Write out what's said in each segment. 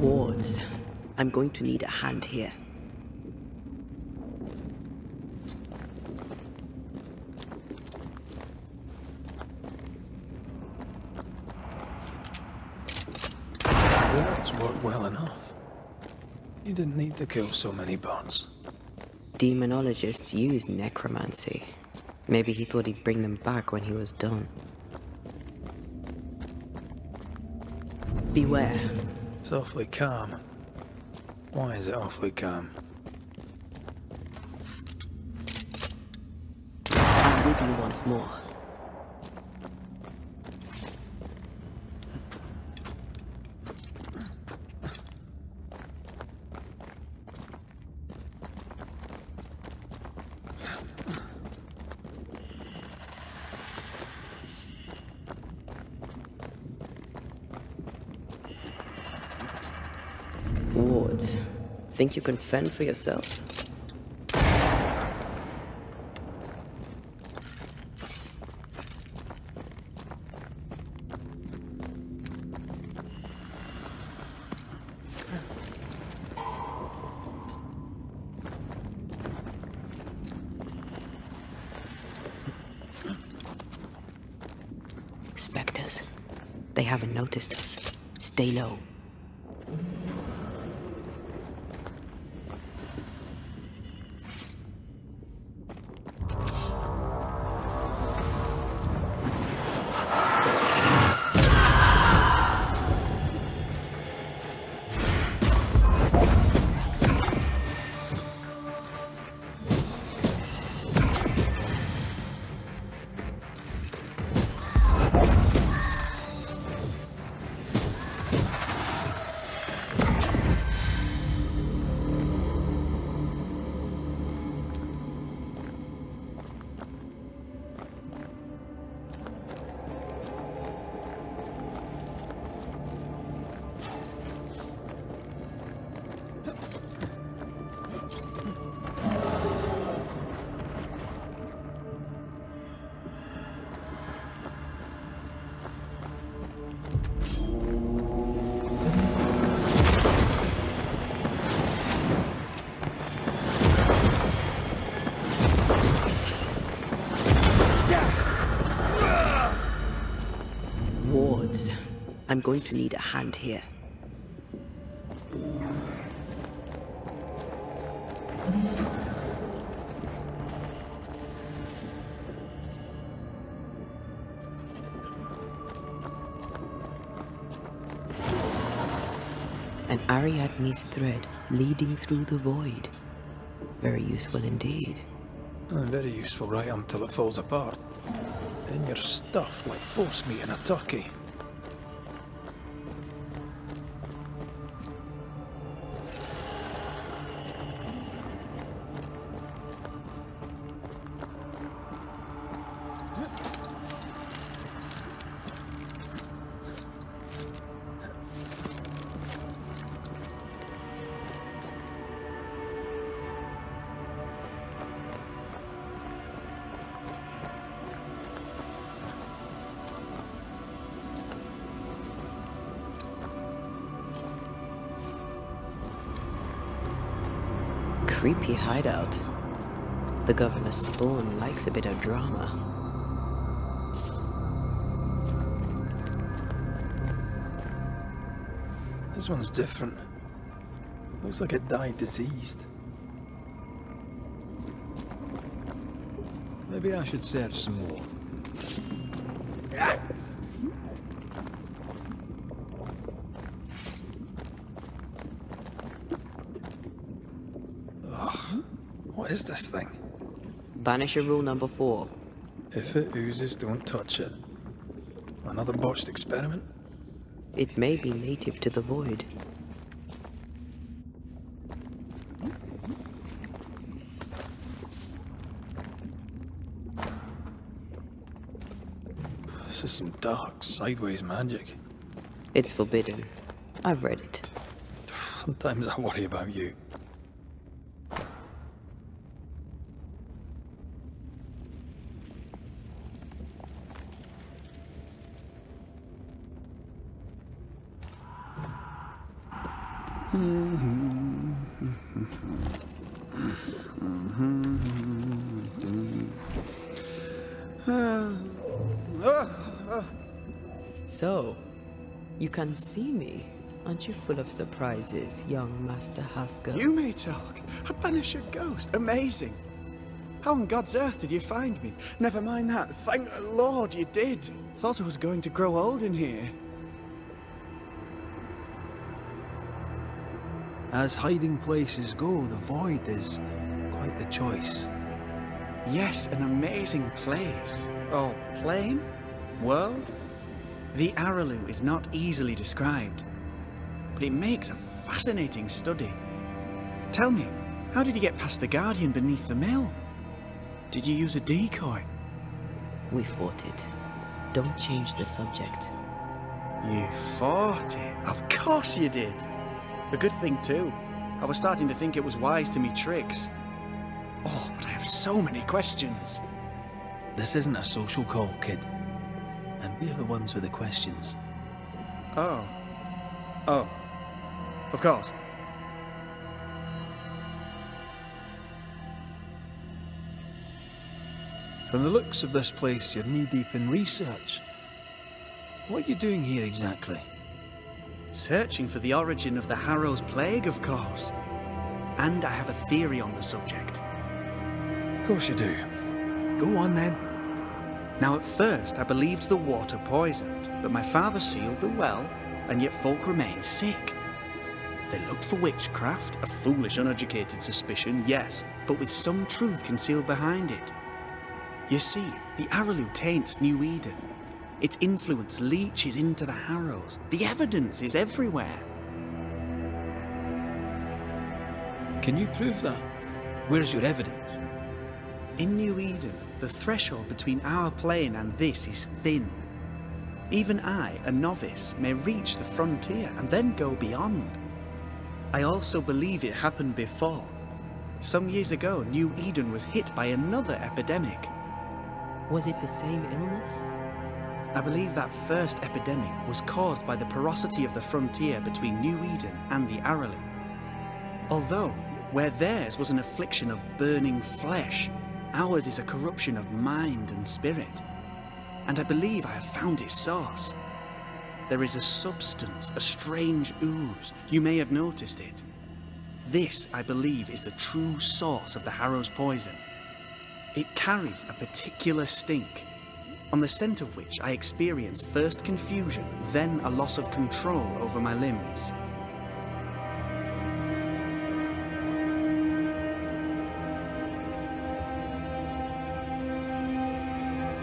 Wards. I'm going to need a hand here. Wards work well enough. You didn't need to kill so many bots. Demonologists use necromancy. Maybe he thought he'd bring them back when he was done. Beware. It's awfully calm. Why is it awfully calm? I'm with you once more. Wards, think you can fend for yourself? Spectres. They haven't noticed us. Stay low. Wards, I'm going to need a hand here. An Ariadne's thread leading through the void. Very useful indeed. Very useful right until it falls apart. Then you're stuffed like force meat in a turkey. Creepy hideout. The governor's spawn likes a bit of drama. This one's different. Looks like it died diseased. Maybe I should search some more. What is this thing? Banisher rule number 4. If it oozes, don't touch it. Another botched experiment? It may be native to the void. This is some dark, sideways magic. It's forbidden. I've read it. Sometimes I worry about you. So, you can see me. Aren't you full of surprises, young Master Haskell? You may talk. A Banisher ghost. Amazing. How on God's earth did you find me? Never mind that. Thank the Lord you did. Thought I was going to grow old in here. As hiding places go, the Void is quite the choice. Yes, an amazing place. Oh, plane? World? The Araloo is not easily described, but it makes a fascinating study. Tell me, how did you get past the Guardian beneath the mill? Did you use a decoy? We fought it. Don't change the subject. You fought it? Of course you did. A good thing too. I was starting to think it was wise to me tricks. Oh, but I have so many questions. This isn't a social call, kid. And we're the ones with the questions. Oh. Oh. Of course. From the looks of this place, you're knee-deep in research. What are you doing here exactly? Searching for the origin of the Harrow's plague, of course. And I have a theory on the subject. Of course you do. Go on then. Now at first I believed the water poisoned, but my father sealed the well, and yet folk remained sick. They looked for witchcraft, a foolish uneducated suspicion, yes, but with some truth concealed behind it. You see, the Araloo taints New Eden. Its influence leaches into the Harrows. The evidence is everywhere. Can you prove that? Where's your evidence? In New Eden, the threshold between our plane and this is thin. Even I, a novice, may reach the frontier and then go beyond. I also believe it happened before. Some years ago, New Eden was hit by another epidemic. Was it the same illness? I believe that first epidemic was caused by the porosity of the frontier between New Eden and the Araloo. Although, where theirs was an affliction of burning flesh, ours is a corruption of mind and spirit. And I believe I have found its source. There is a substance, a strange ooze. You may have noticed it. This, I believe, is the true source of the Harrow's poison. It carries a particular stink, on the scent of which I experience first confusion, then a loss of control over my limbs.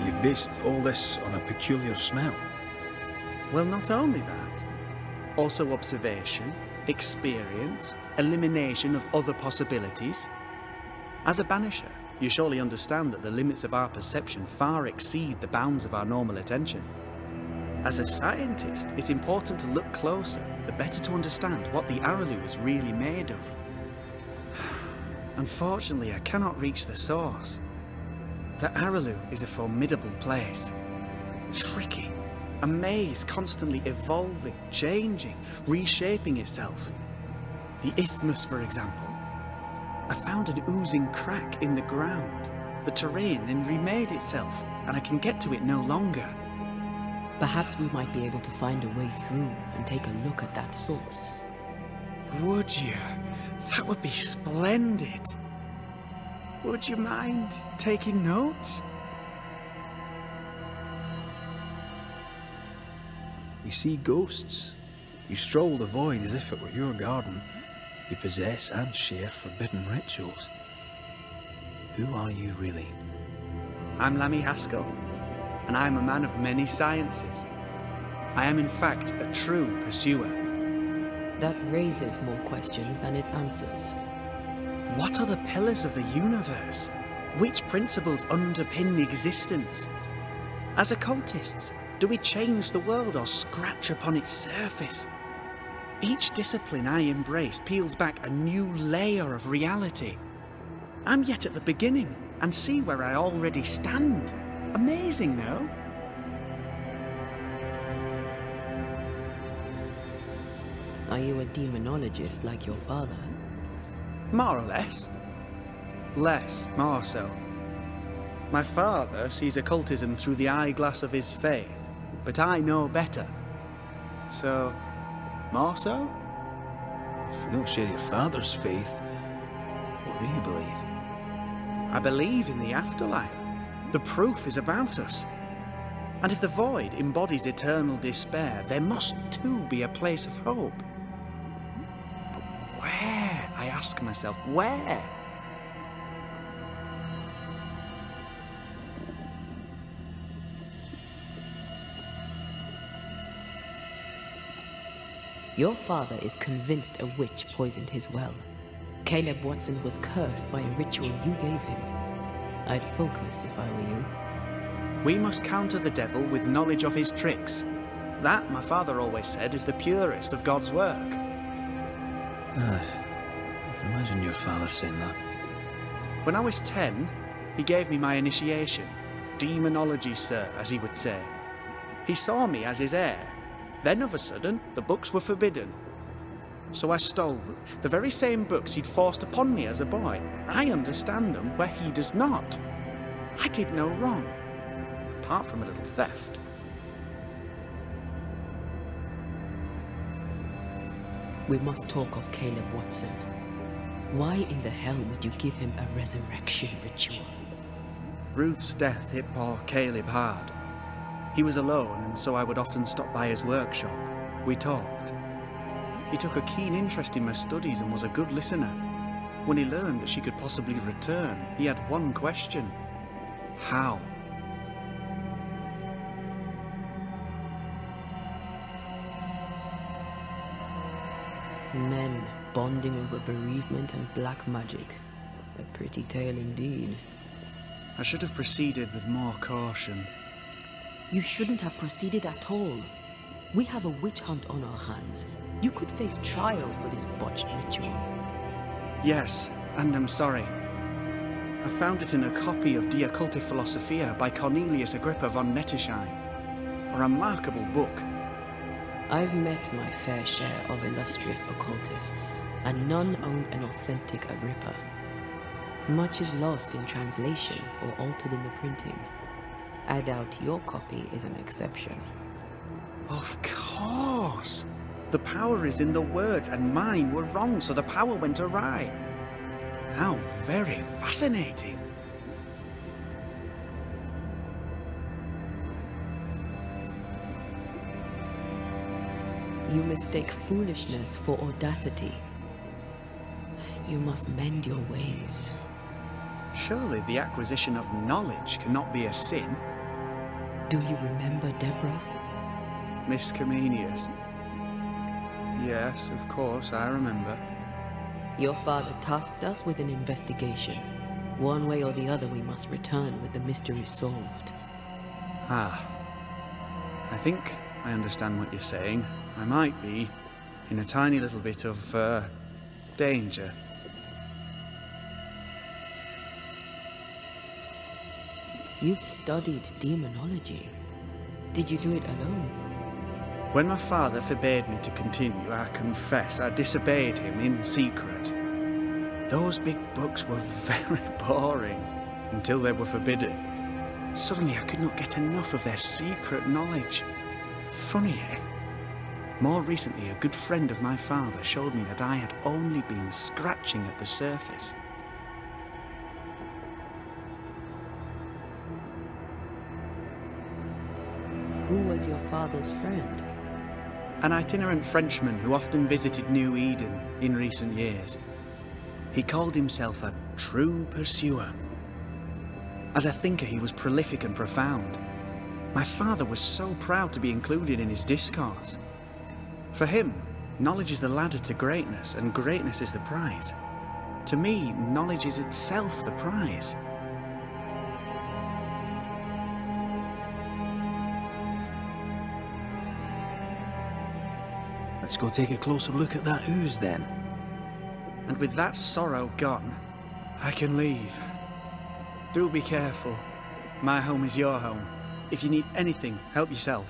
You've based all this on a peculiar smell. Well, not only that, also observation, experience, elimination of other possibilities. As a Banisher, you surely understand that the limits of our perception far exceed the bounds of our normal attention. As a scientist, it's important to look closer, the better to understand what the Araloo is really made of. Unfortunately, I cannot reach the source. The Araloo is a formidable place. Tricky. A maze constantly evolving, changing, reshaping itself. The isthmus, for example. I found an oozing crack in the ground. The terrain then remade itself, and I can get to it no longer. Perhaps we might be able to find a way through and take a look at that source. Would you? That would be splendid. Would you mind taking notes? You see ghosts. You stroll the Void as if it were your garden. You possess and share forbidden rituals. Who are you really? I'm Lammy Haskell, and I'm a man of many sciences. I am in fact a true pursuer. That raises more questions than it answers. What are the pillars of the universe? Which principles underpin existence? As occultists, do we change the world or scratch upon its surface? Each discipline I embrace peels back a new layer of reality. I'm yet at the beginning, and see where I already stand. Amazing, no? Are you a demonologist like your father? More or less. More so. My father sees occultism through the eyeglass of his faith, but I know better. So, more so? If you don't share your father's faith, what do you believe? I believe in the afterlife. The proof is about us. And if the void embodies eternal despair, there must too be a place of hope. But where? I ask myself, where? Your father is convinced a witch poisoned his well. Caleb Watson was cursed by a ritual you gave him. I'd focus if I were you. We must counter the devil with knowledge of his tricks. That, my father always said, is the purest of God's work. I can imagine your father saying that. When I was 10, he gave me my initiation. Demonology, sir, as he would say. He saw me as his heir. Then, of a sudden, the books were forbidden. So I stole the very same books he'd forced upon me as a boy. I understand them where he does not. I did no wrong, apart from a little theft. We must talk of Caleb Watson. Why in the hell would you give him a resurrection ritual? Ruth's death hit poor Caleb hard. He was alone, and so I would often stop by his workshop. We talked. He took a keen interest in my studies and was a good listener. When he learned that she could possibly return, he had one question. How? Men bonding over bereavement and black magic. A pretty tale indeed. I should have proceeded with more caution. You shouldn't have proceeded at all. We have a witch hunt on our hands. You could face trial for this botched ritual. Yes, and I'm sorry. I found it in a copy of De Occulti Philosophia by Cornelius Agrippa von Nettesheim. A remarkable book. I've met my fair share of illustrious occultists, and none owned an authentic Agrippa. Much is lost in translation or altered in the printing. I doubt your copy is an exception. Of course! The power is in the words, and mine were wrong, so the power went awry. How very fascinating! You mistake foolishness for audacity. You must mend your ways. Surely the acquisition of knowledge cannot be a sin. Do you remember Deborah? Miss Comenius. Yes, of course, I remember. Your father tasked us with an investigation. One way or the other, we must return with the mystery solved. Ah. I think I understand what you're saying. I might be in a tiny little bit of, danger. You've studied demonology. Did you do it alone? When my father forbade me to continue, I confess I disobeyed him in secret. Those big books were very boring until they were forbidden. Suddenly I could not get enough of their secret knowledge. Funny, eh? More recently, a good friend of my father showed me that I had only been scratching at the surface. Who was your father's friend? An itinerant Frenchman who often visited New Eden in recent years. He called himself a true pursuer. As a thinker, he was prolific and profound. My father was so proud to be included in his discourse. For him, knowledge is the ladder to greatness, and greatness is the prize. To me, knowledge is itself the prize. Let's go take a closer look at that ooze then. And with that sorrow gone, I can leave. Do be careful. My home is your home. If you need anything, help yourself.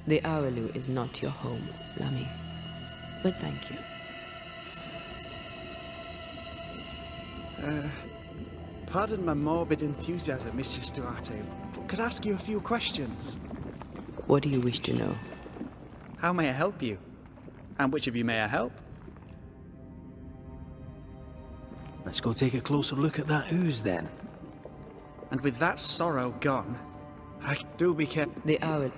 The Araloo is not your home, Lammy. but thank you. Pardon my morbid enthusiasm, Mistress Duarte, but could I ask you a few questions? What do you wish to know? How may I help you? And which of you may I help? Let's go take a closer look at that ooze then. And with that sorrow gone, I do be careful. The owl.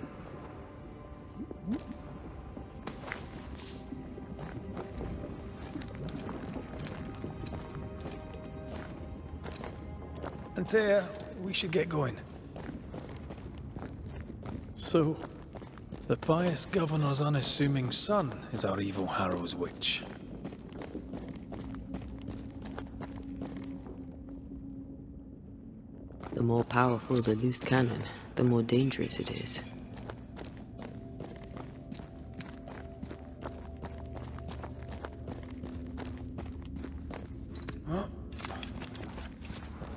Antea, we should get going. So, the pious governor's unassuming son is our evil Harrow's witch. The more powerful the loose cannon, the more dangerous it is. Huh?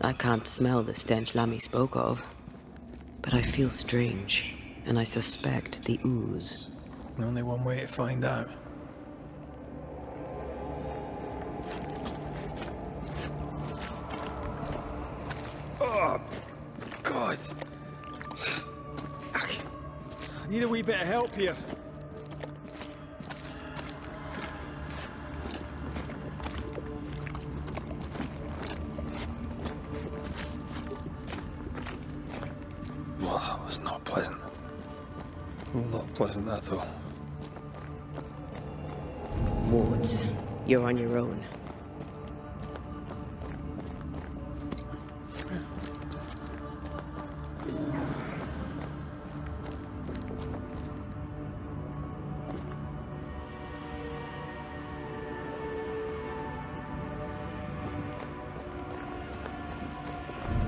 I can't smell the stench Lammy spoke of, but I feel strange, and I suspect the ooze. Only one way to find out. Oh, God. I need a wee bit of help here. Well, that was not pleasant. Not pleasant at all. Wards, you're on your own.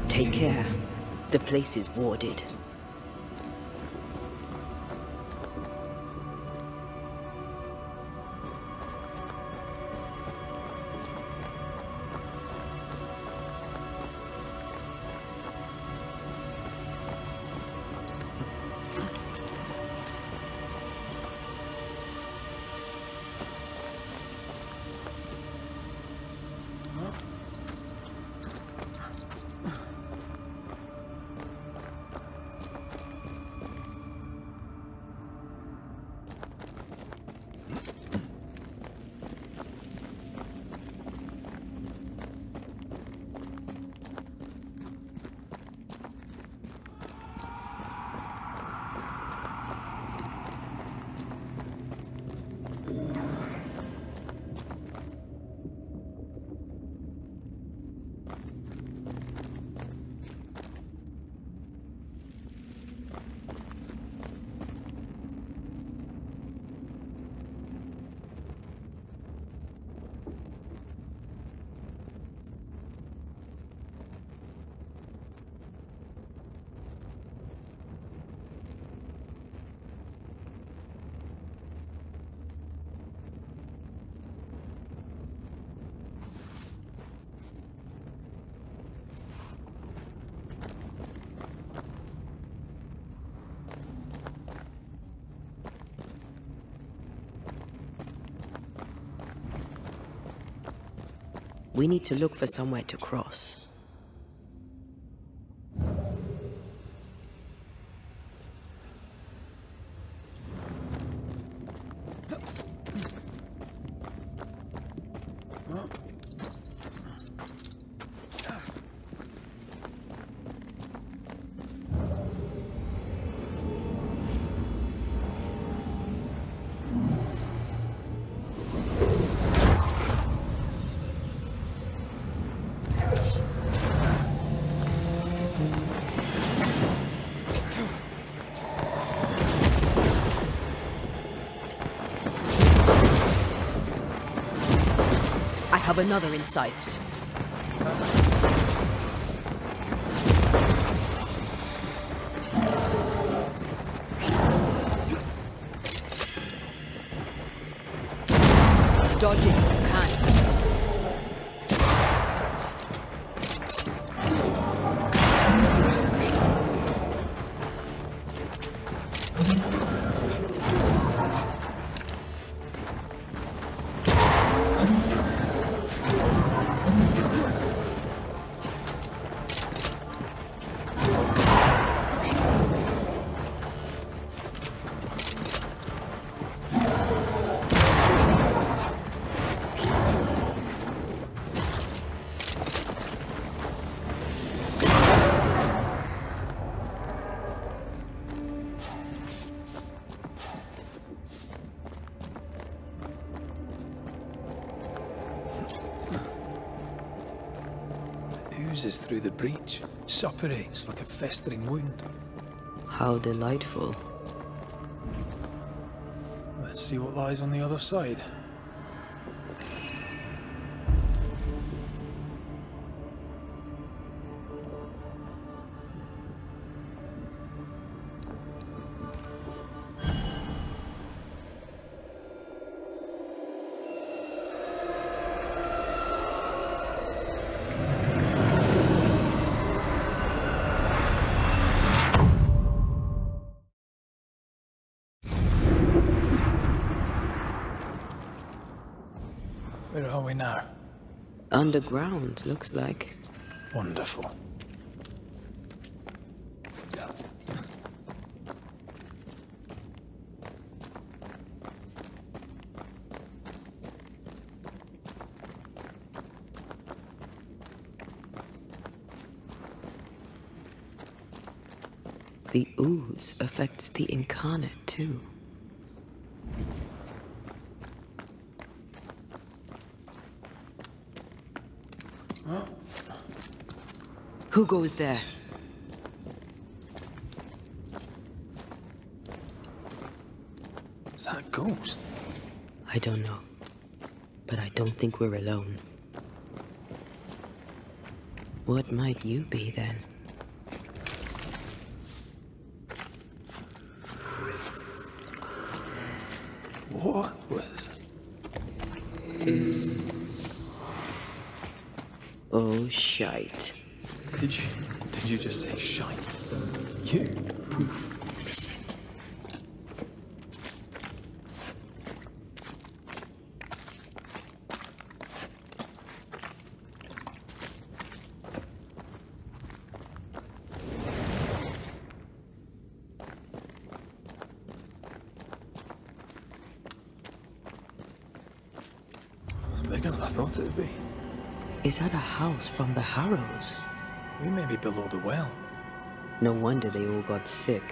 Take care. The place is warded. We need to look for somewhere to cross. I have another in sight. Dodge it if you can. oozes through the breach, suppurates like a festering wound. How delightful. Let's see what lies on the other side. Where are we now? Underground, looks like. Wonderful. The ooze affects the incarnate too. Who goes there? Is that a ghost? I don't know. But I don't think we're alone. What might you be then? What was... Oh, shite. Did you just say shite? You? Listen. It's bigger than I thought it'd be. Is that a house from the Harrows? We may be below the well. No wonder they all got sick.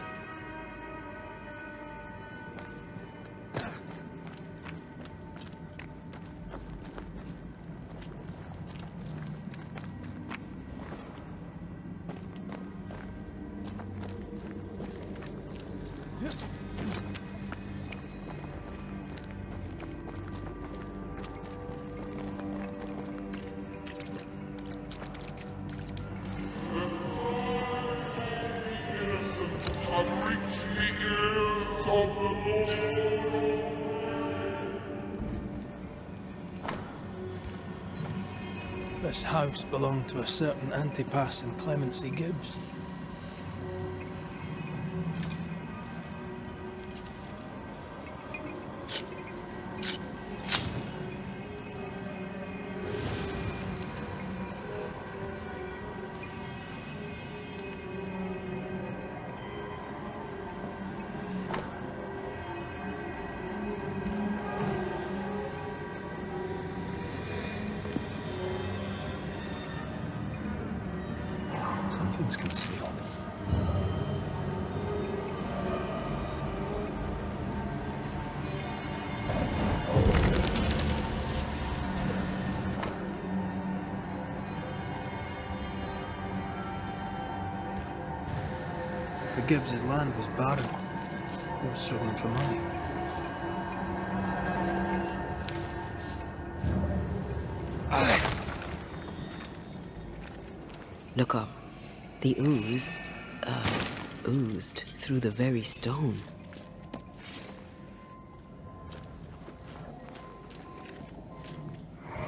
This house belonged to a certain Antipas and Clemency Gibbs. Something's concealed. The Gibbs' land was barren. They were struggling for money. Look up. The ooze, oozed through the very stone.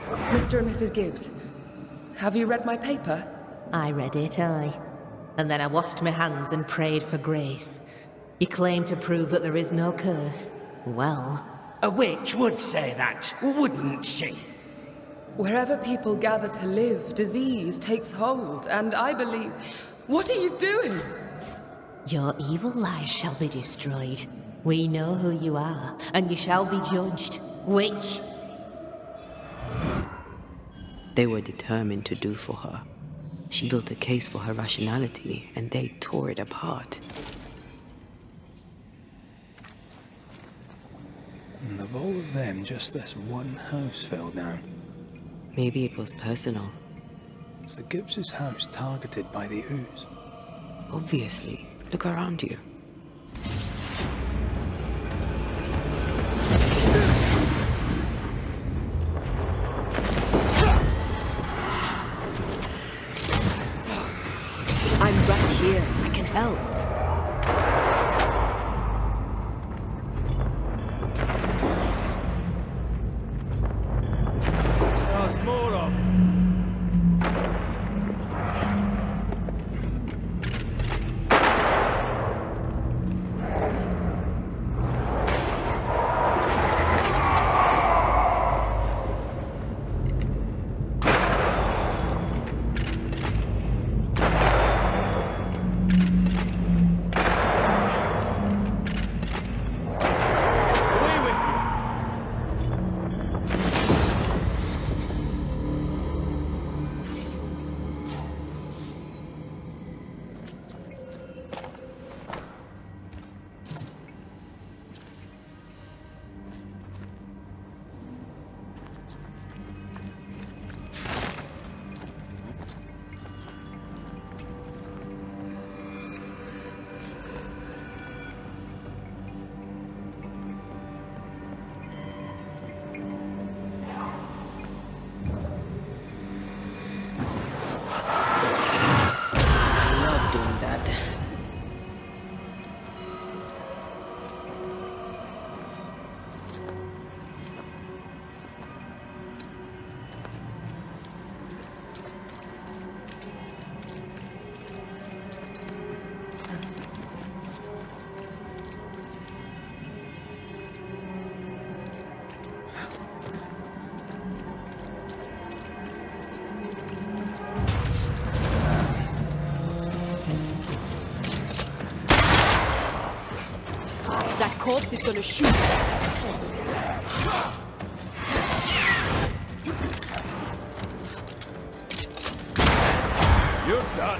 Mr. and Mrs. Gibbs, have you read my paper? I read it, aye. And then I washed my hands and prayed for grace. You claim to prove that there is no curse. Well... A witch would say that, wouldn't she? Wherever people gather to live, disease takes hold, and I believe... What are you doing? Your evil lies shall be destroyed. We know who you are, and you shall be judged. Witch! They were determined to do for her. She built a case for her rationality, and they tore it apart. And of all of them, just this one house fell down. Maybe it was personal. Is the Gibbs' house targeted by the ooze? Obviously. Look around you. I'm right here. I can help. There's more of them. That corpse is gonna shoot. You're done.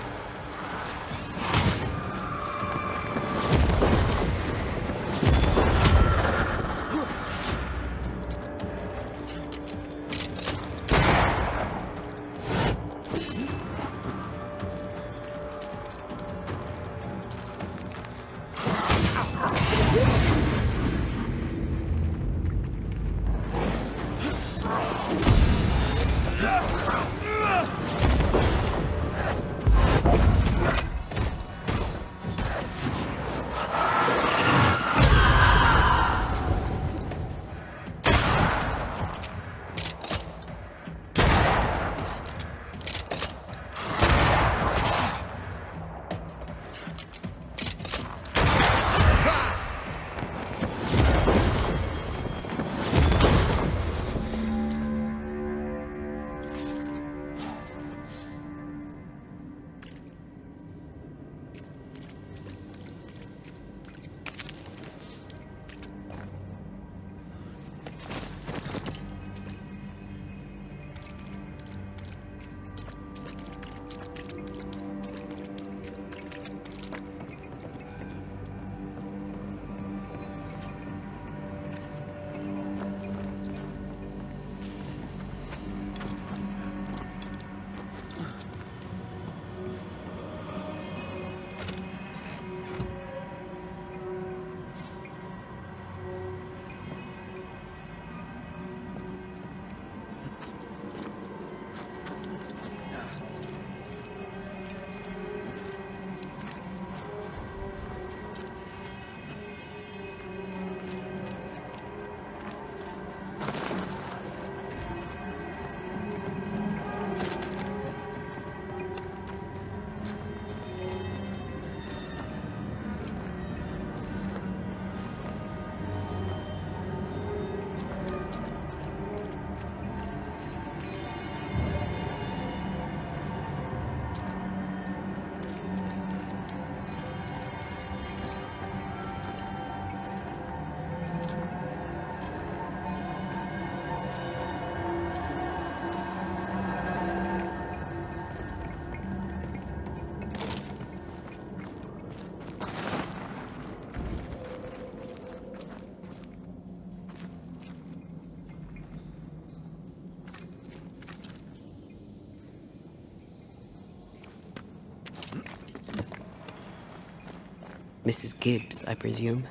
Mrs. Gibbs, I presume.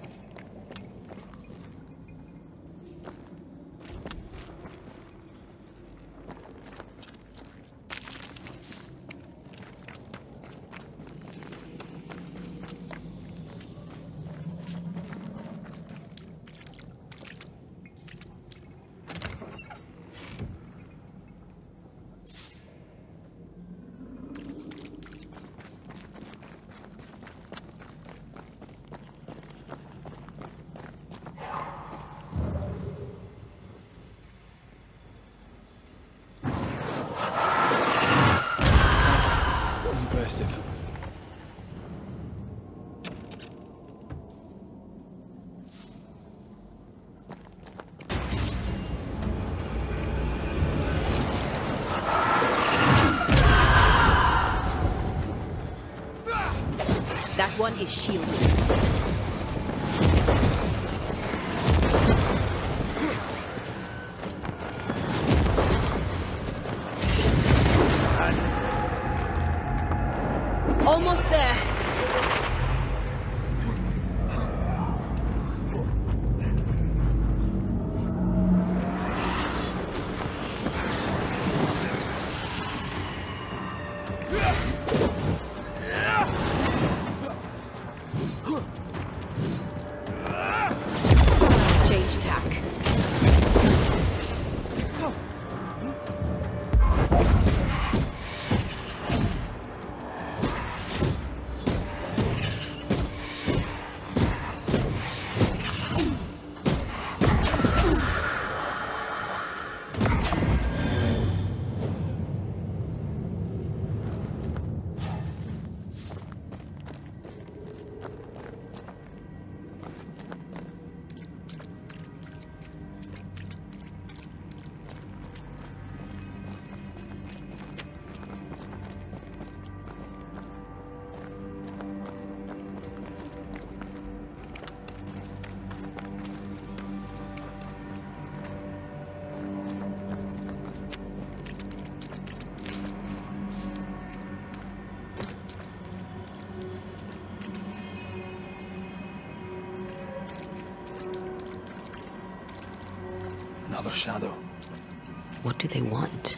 Impressive. That one is shielded. Almost there. Change tack. Another shadow. What do they want?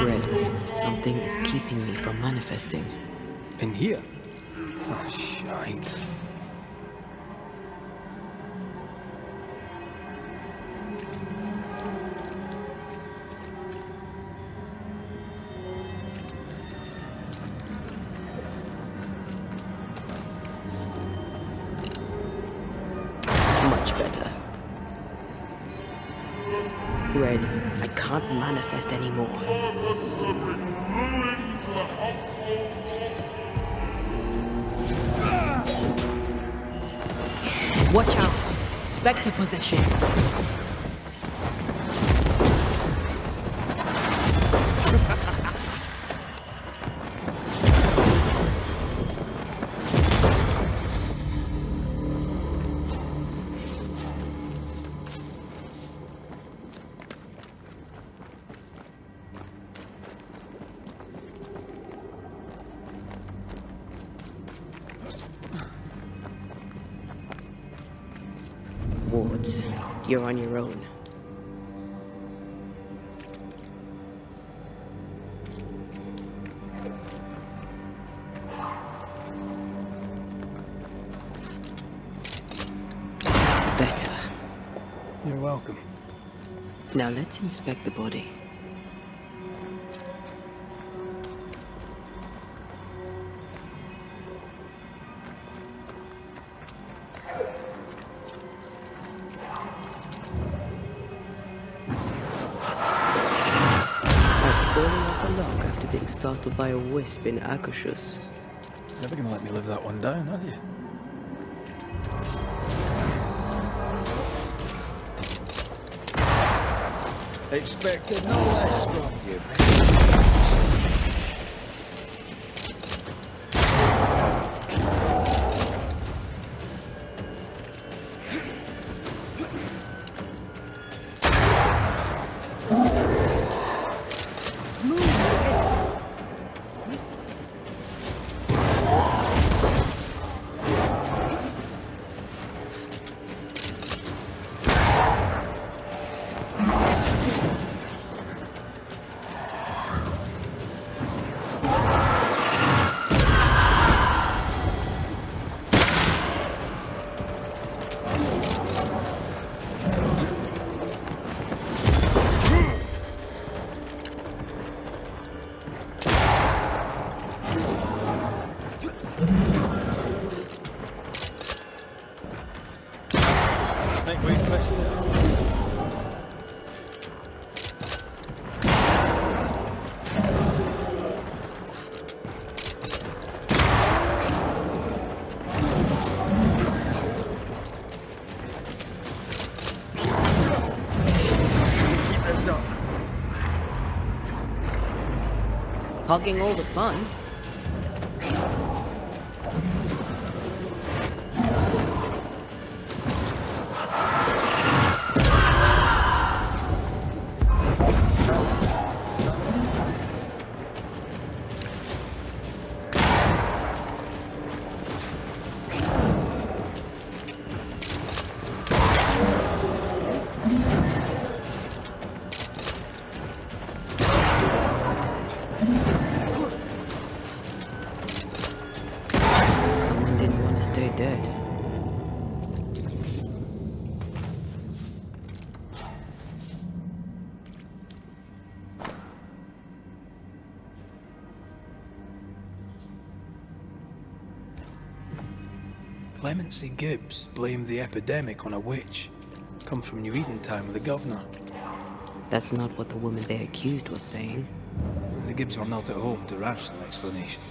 Red, something is keeping me from manifesting. In here? Oh, shite. Much better. Red, I can't manifest anymore. Watch out. Spectre possession. Wards, you're on your own. Better. You're welcome. Now let's inspect the body. Being startled by a wisp in Akashus. Never gonna let me live that one down, are you? Expected no less from you. think we've missed it. Keep this up. Hogging all the fun. Someone didn't want to stay dead. Clemency Gibbs blamed the epidemic on a witch. Come from New Eden time with the governor. That's not what the woman they accused was saying. The Gibbs were not at home to rational explanations.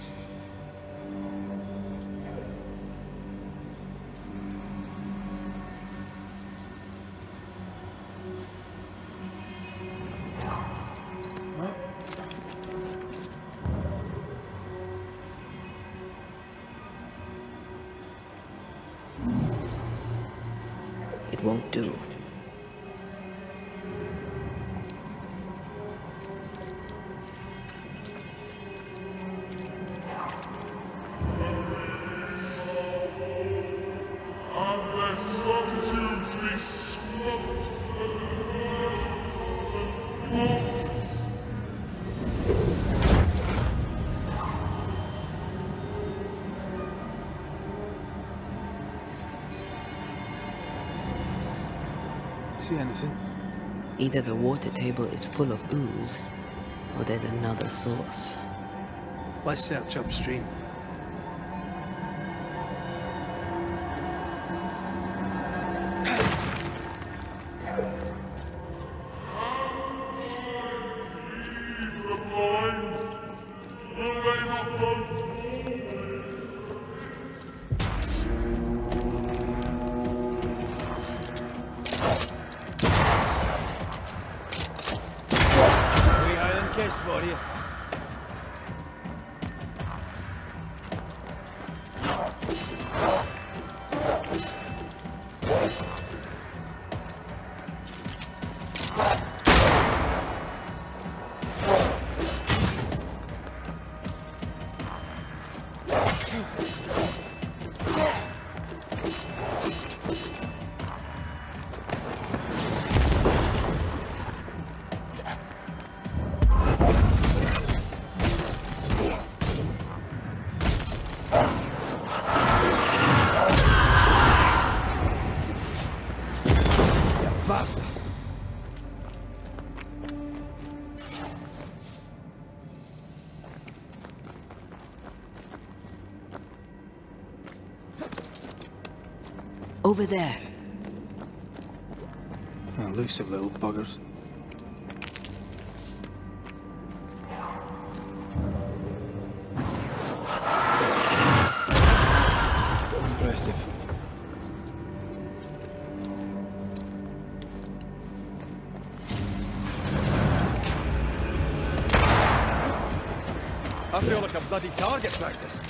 It won't do. See anything? Either the water table is full of ooze, or there's another source. Let's search upstream. For you. Basta. Over there. Elusive little buggers. Still impressive. I feel like a bloody target practice.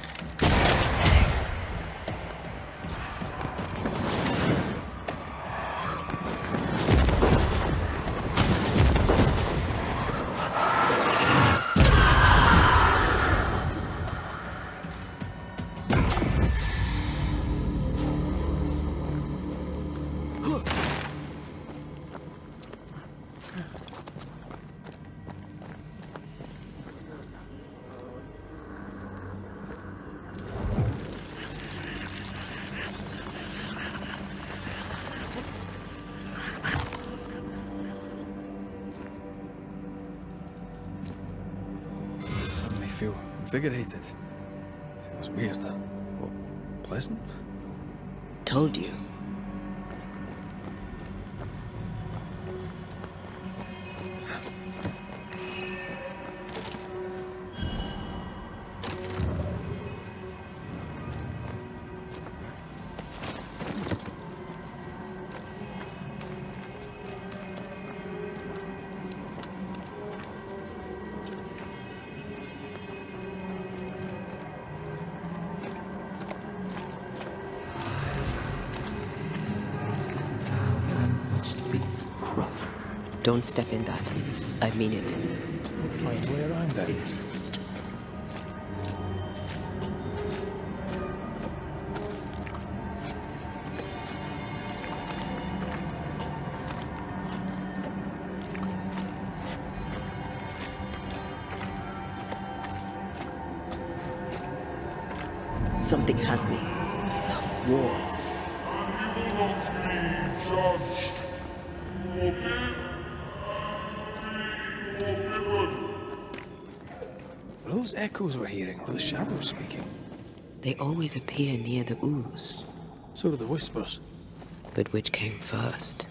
Feel invigorated. Feels weird. Well, pleasant. Told you. Don't step in that. I mean it. We'll find a way around then. Something has me. Wards. You will not be judged. Forgive and be forgiven. Are those echoes we're hearing, or the shadows speaking? They always appear near the ooze. So do the whispers. But which came first?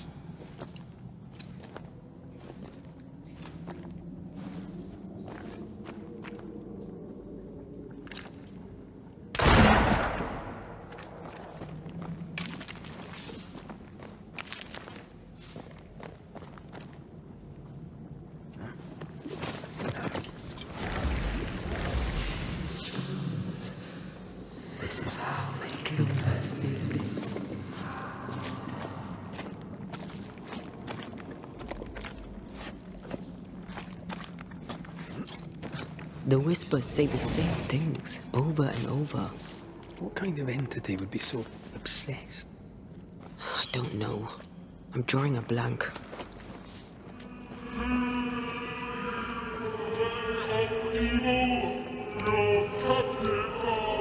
The whispers say the same things over and over. What kind of entity would be so obsessed? I don't know. I'm drawing a blank. Your captives are.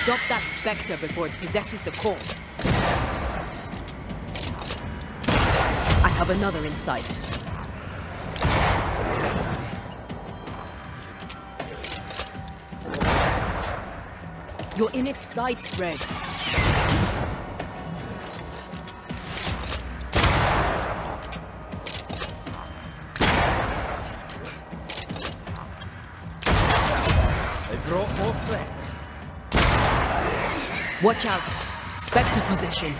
Stop that spectre before it possesses the corpse. I have another in sight. You're in its sights, Red. They brought more friends. Watch out! Spectre position.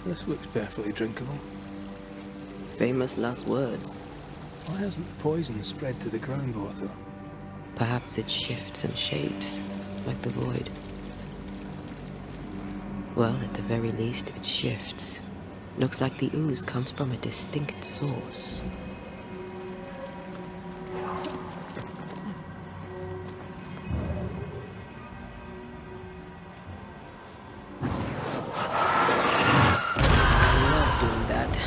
This looks perfectly drinkable. Famous last words. Why hasn't the poison spread to the groundwater? Perhaps it shifts and shapes, like the void. Well, at the very least, it shifts. Looks like the ooze comes from a distinct source. I love doing that.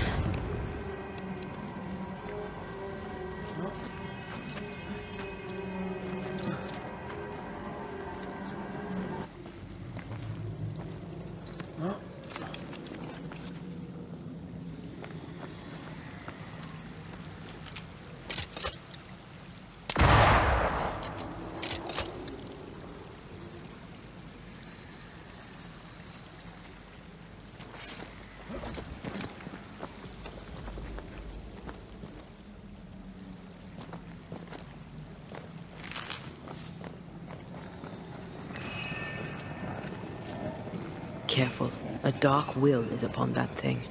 Careful. A dark will is upon that thing.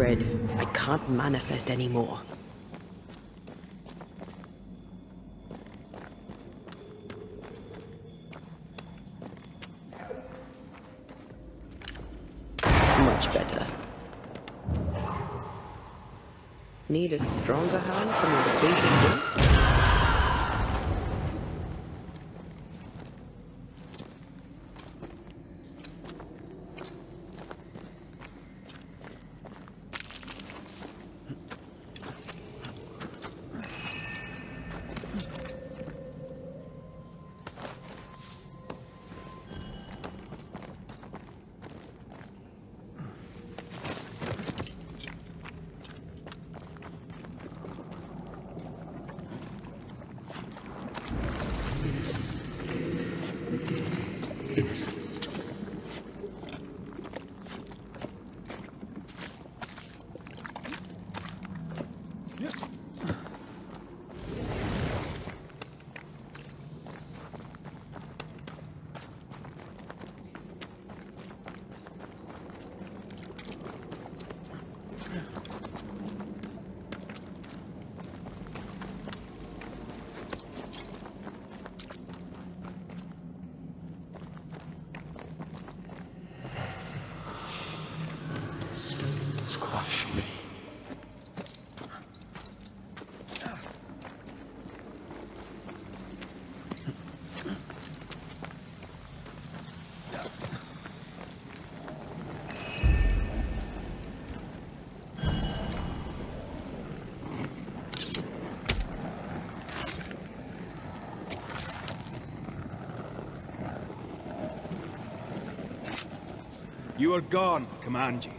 dread. I can't manifest anymore. Much better. Need a stronger hand from your favorite prince? Squash me. You are gone, command you.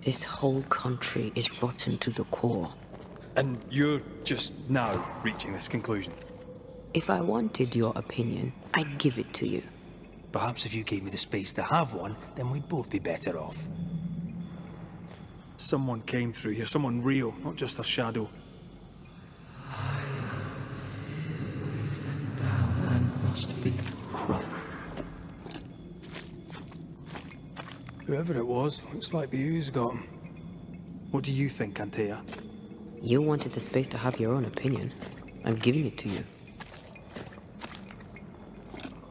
This whole country is rotten to the core. And you're just now reaching this conclusion? If I wanted your opinion, I'd give it to you. Perhaps if you gave me the space to have one, then we'd both be better off. Someone came through here, someone real, not just a shadow. Whoever it was, looks like the ooze got him. What do you think, Antea? You wanted the space to have your own opinion. I'm giving it to you.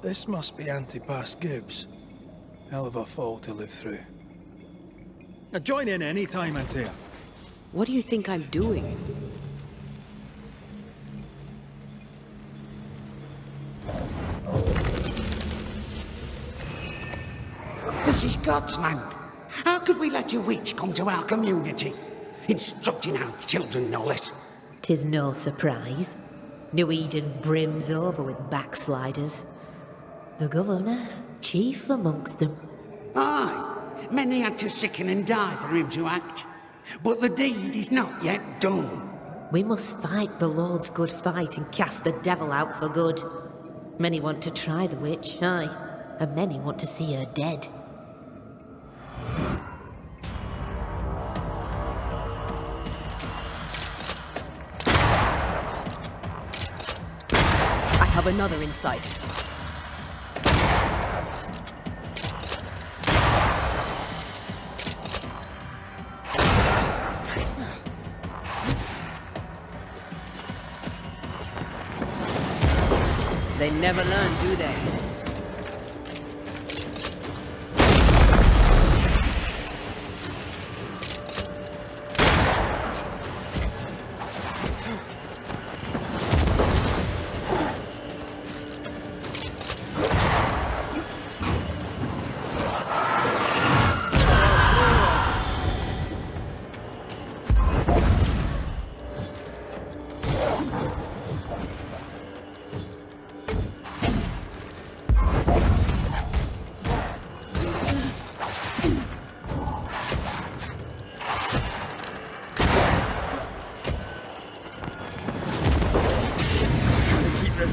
This must be Antipas Gibbs. Hell of a fall to live through. Now join in any time, Antea. What do you think I'm doing? This is God's land. How could we let a witch come to our community? Instructing our children, no less. 'Tis no surprise. New Eden brims over with backsliders. The governor, chief amongst them. Aye, many had to sicken and die for him to act. But the deed is not yet done. We must fight the Lord's good fight and cast the devil out for good. Many want to try the witch, aye, and many want to see her dead. I have another in sight. They never learn, do they?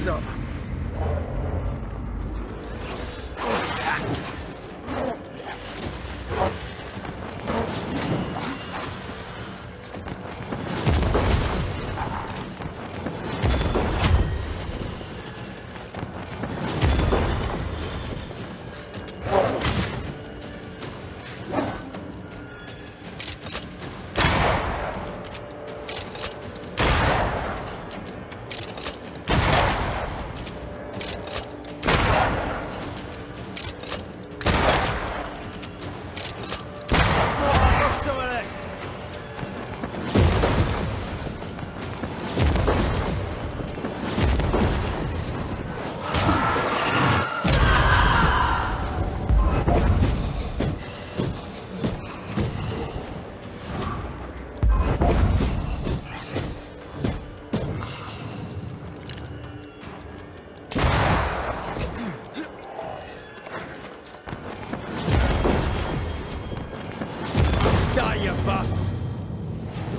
this up.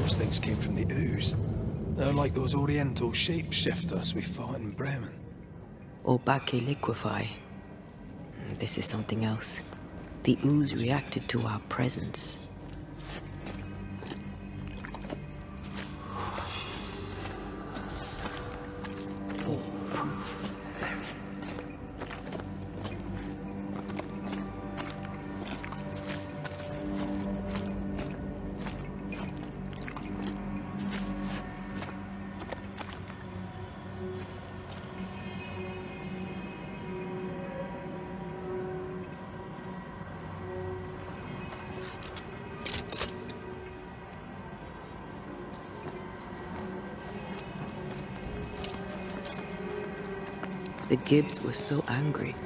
Those things came from the ooze. They're like those oriental shapeshifters we fought in Bremen. Or Bacche liquefy. This is something else. The ooze reacted to our presence. The Gibbs were so angry.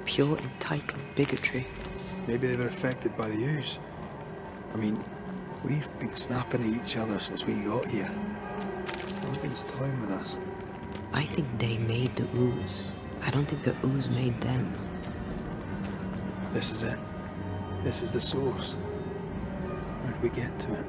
Pure entitled bigotry. Maybe they were affected by the ooze. I mean, we've been snapping at each other since we got here. Nothing's toying with us. I think they made the ooze. I don't think the ooze made them. This is it. This is the source. How do we get to it?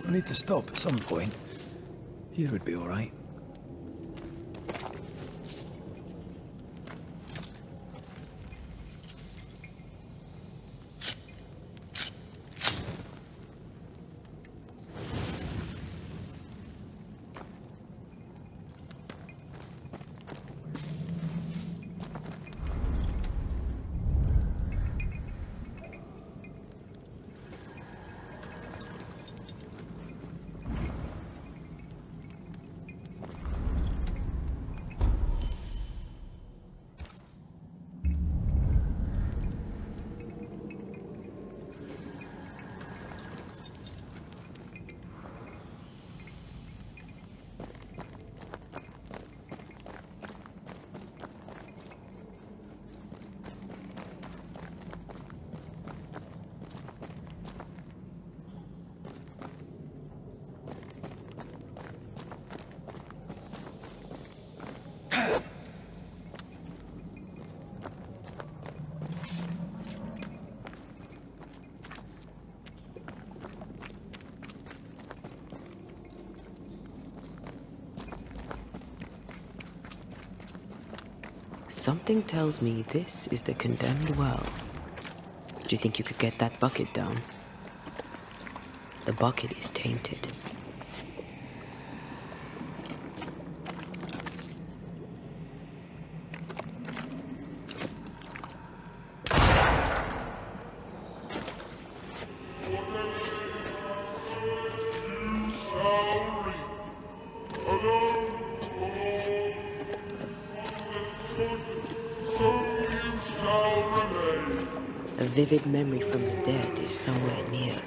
We need to stop at some point. Here would be all right. Something tells me this is the condemned well. Do you think you could get that bucket down? The bucket is tainted. Alone or vivid memory from the dead is somewhere near.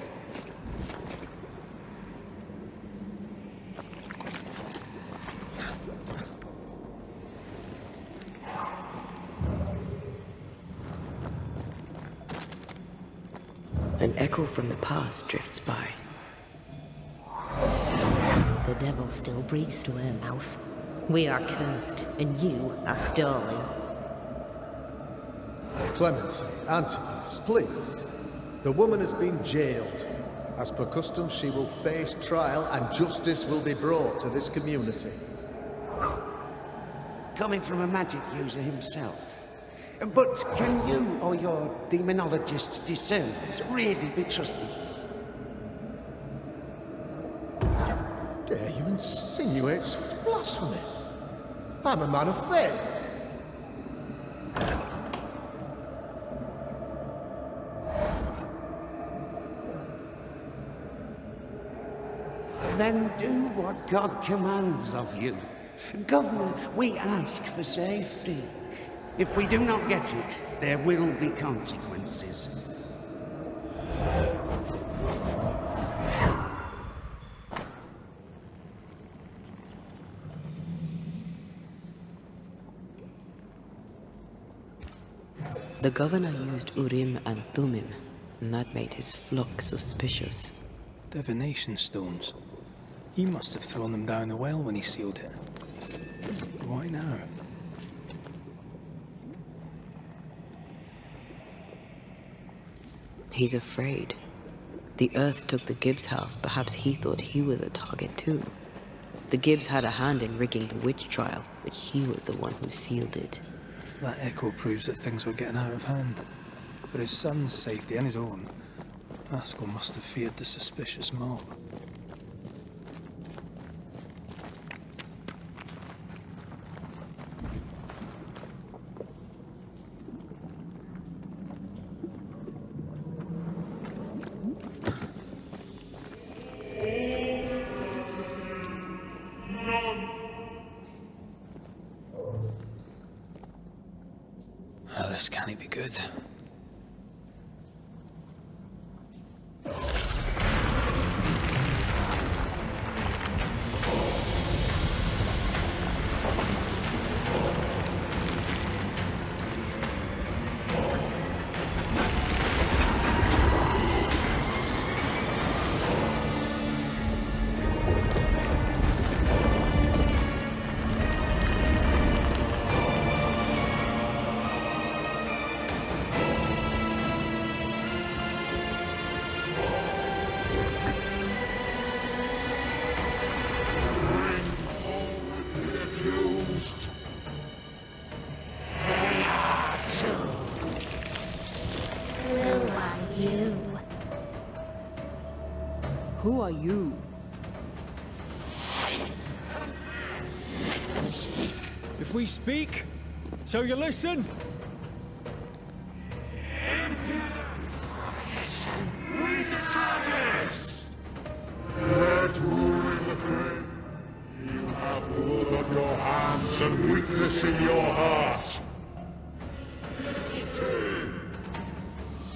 An echo from the past drifts by. The devil still breathes through her mouth. We are cursed, and you are stalling. Clemency, Antipas, please. The woman has been jailed. As per custom, she will face trial and justice will be brought to this community. Coming from a magic user himself. But can you or your demonologist discernment really be trusted? Dare you insinuate such blasphemy? I'm a man of faith. Then do what God commands of you. Governor, we ask for safety. If we do not get it, there will be consequences. The governor used Urim and Thummim, and that made his flock suspicious. Divination stones. He must have thrown them down the well when he sealed it. Why now? He's afraid. The Earth took the Gibbs house. Perhaps he thought he was a target too. The Gibbs had a hand in rigging the witch trial, but he was the one who sealed it. That echo proves that things were getting out of hand. For his son's safety and his own, Haskell must have feared the suspicious mob. This can't be good. Who are you? Make them speak. If we speak, so you listen? Read the charges! Let Urim appear. You have blood on your hands and weakness in your heart.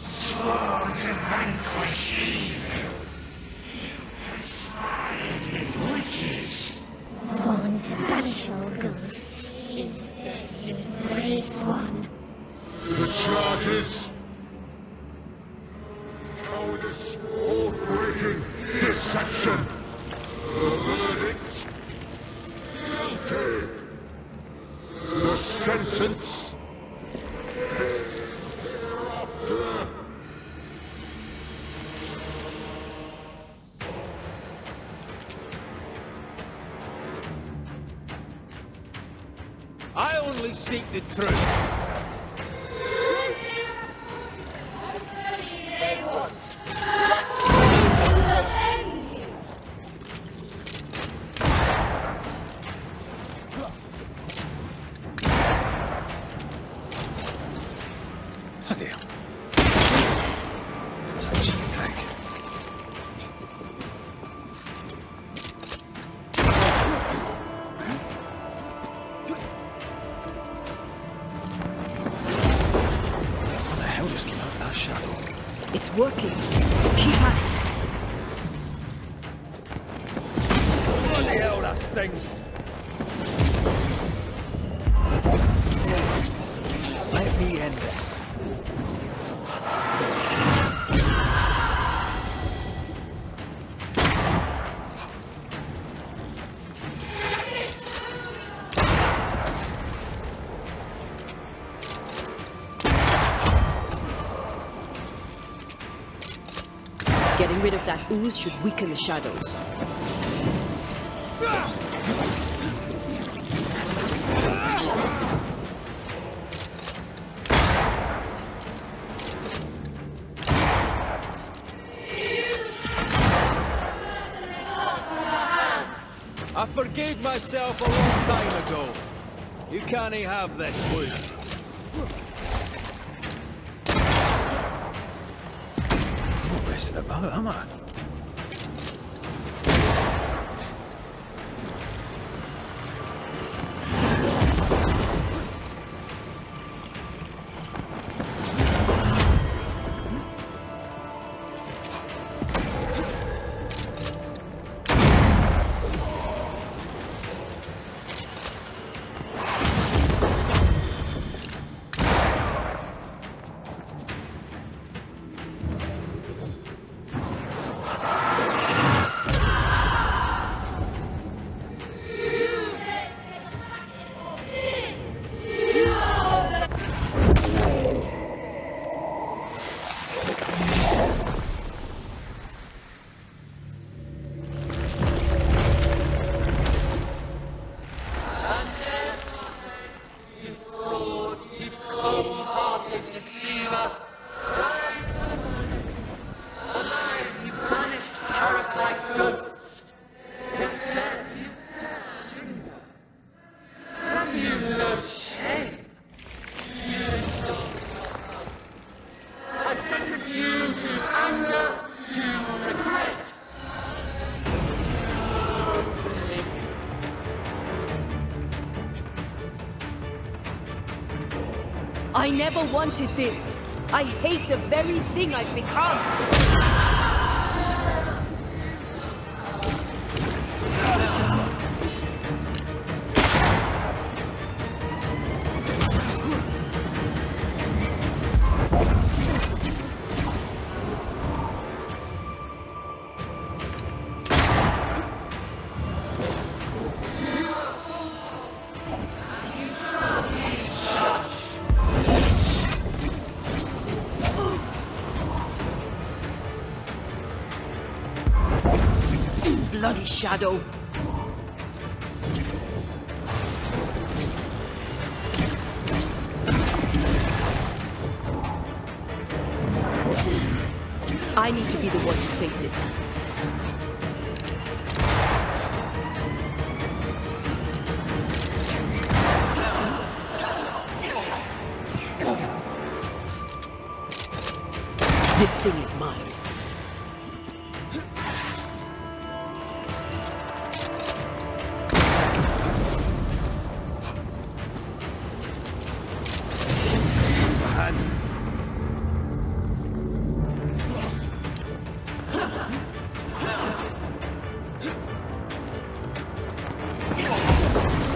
Swore to vanquish evil. Conspired with witches. Sworn to banish all ghosts. Instead, you embrace one. The charges. Cowardice, oath-breaking, deception. The verdict. Guilty. The sentence. Hereafter. I only seek the truth. Bloody hell. Such a cheeky trick. working. Keep at it. Bloody hell, that stings. Let me end this. Getting rid of that ooze should weaken the shadows. I forgave myself a long time ago. You can't have this, Luke. Messing about, am I? I never wanted this. I hate the very thing I've become. Bloody shadow. I need to be the one to face it. This thing is mine.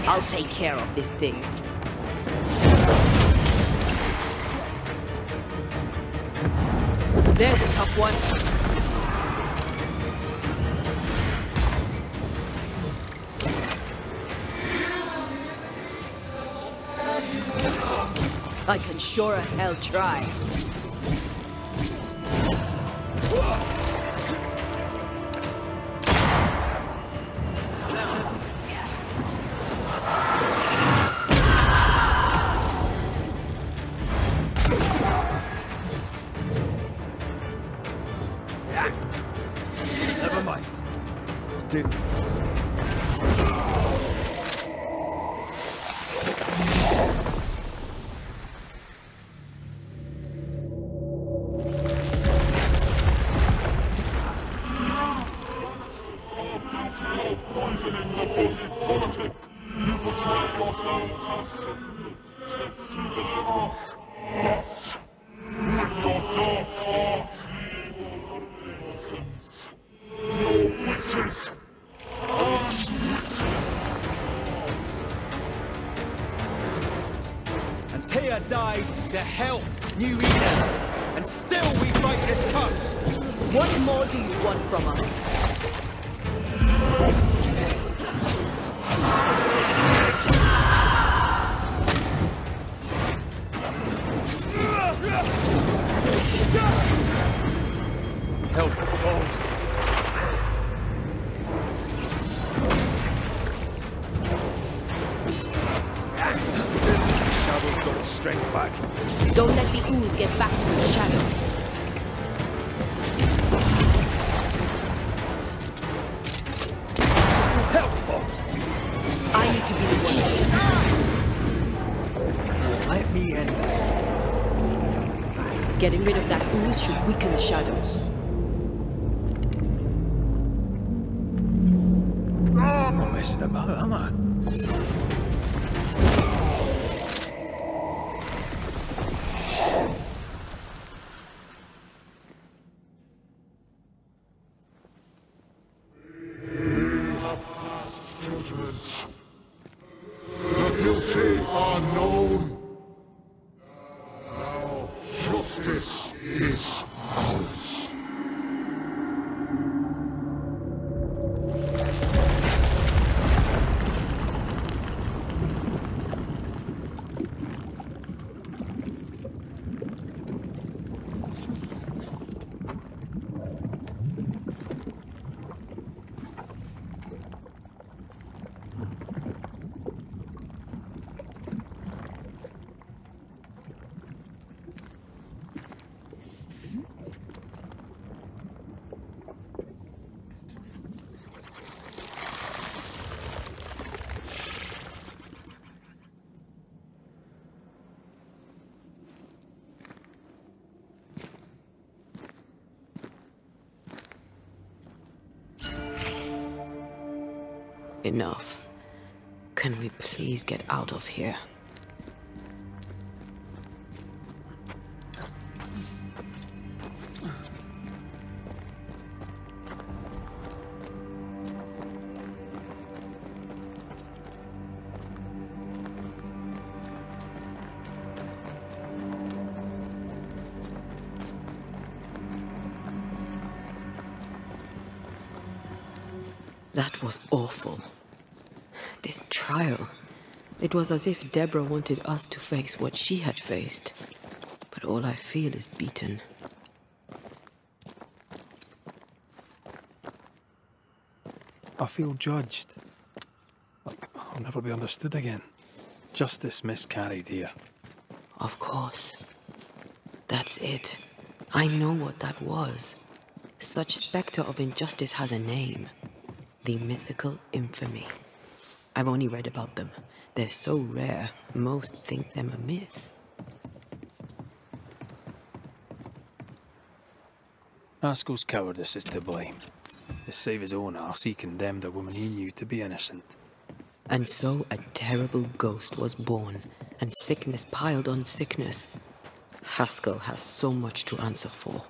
I'll take care of this thing. There's a tough one. I can sure as hell try. Never mind. Did. Poisoning the body politic, you betray yourselves as sent to the dark. But with your dark arts, is And Tia died to help New Eden. And still we fight this curse. What more do you want from us? Help, Bog. Shadow's got its strength back. Don't let the ooze get back to its shadow. Help, Bog. I need to be the one. Let me end this. Getting rid of that ooze should weaken the shadows. I'm not messing about, am I? the guilty are known. Now justice is ours. Enough. Can we please get out of here? That was awful. This trial. It was as if Deborah wanted us to face what she had faced. But all I feel is beaten. I feel judged. Like I'll never be understood again. Justice miscarried here. Of course. That's it. I know what that was. Such spectre of injustice has a name. The mythical infamy. I've only read about them. They're so rare, most think them a myth. Haskell's cowardice is to blame. To save his own arse, he condemned a woman he knew to be innocent. And so a terrible ghost was born, and sickness piled on sickness. Haskell has so much to answer for.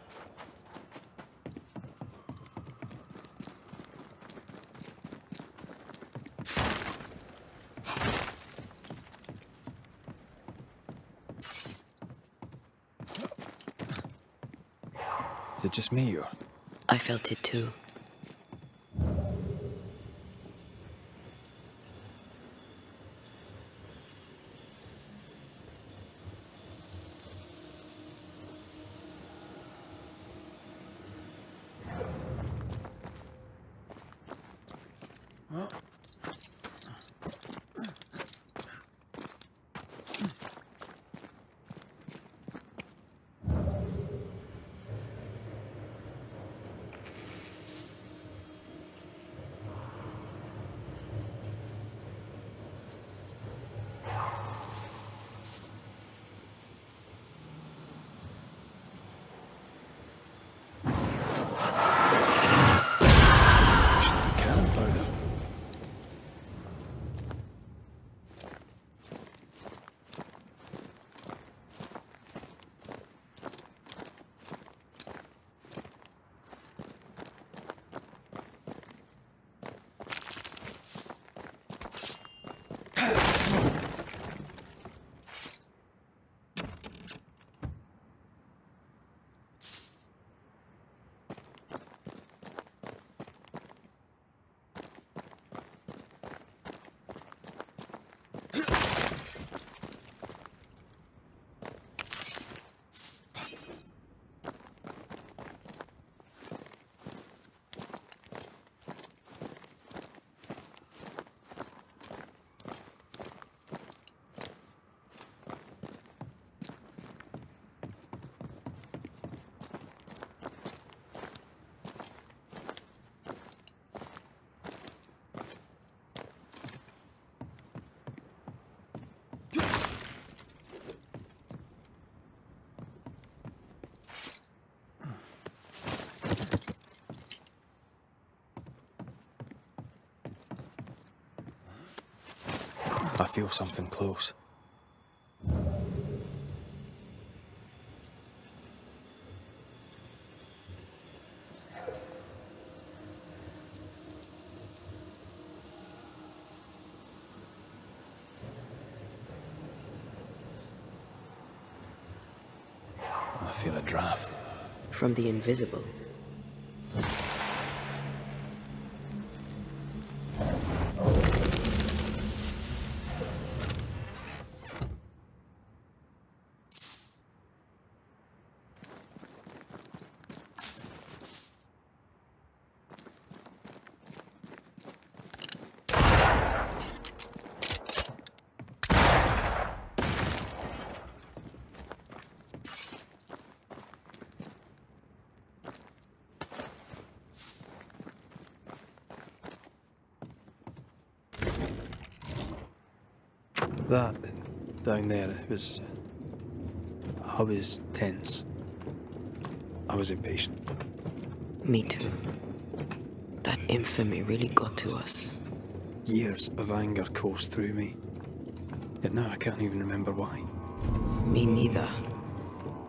Is it just me, or? I felt it too. I feel something close. I feel a draft. From the invisible. That down there, it was... I was tense. I was impatient. Me too. That infamy really got to us. Years of anger coursed through me. Yet now I can't even remember why. Me neither.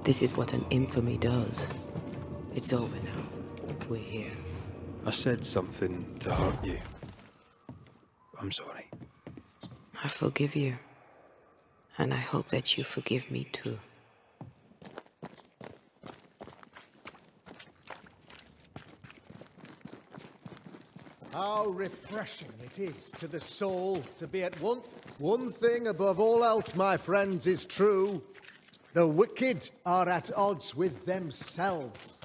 This is what an infamy does. It's over now. We're here. I said something to hurt you. I'm sorry. I forgive you. And I hope that you forgive me too. How refreshing it is to the soul to be at one. One thing above all else, my friends, is true. The wicked are at odds with themselves.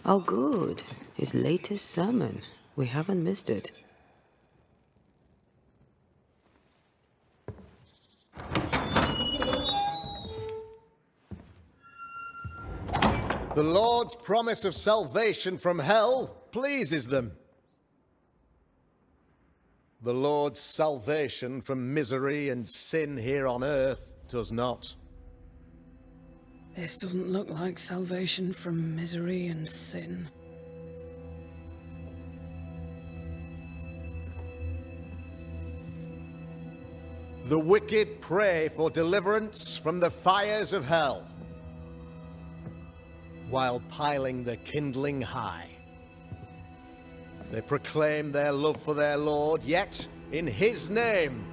Oh good. His latest sermon. We haven't missed it. The Lord's promise of salvation from hell pleases them. The Lord's salvation from misery and sin here on earth does not. This doesn't look like salvation from misery and sin. The wicked pray for deliverance from the fires of hell, while piling the kindling high. They proclaim their love for their Lord, yet in his name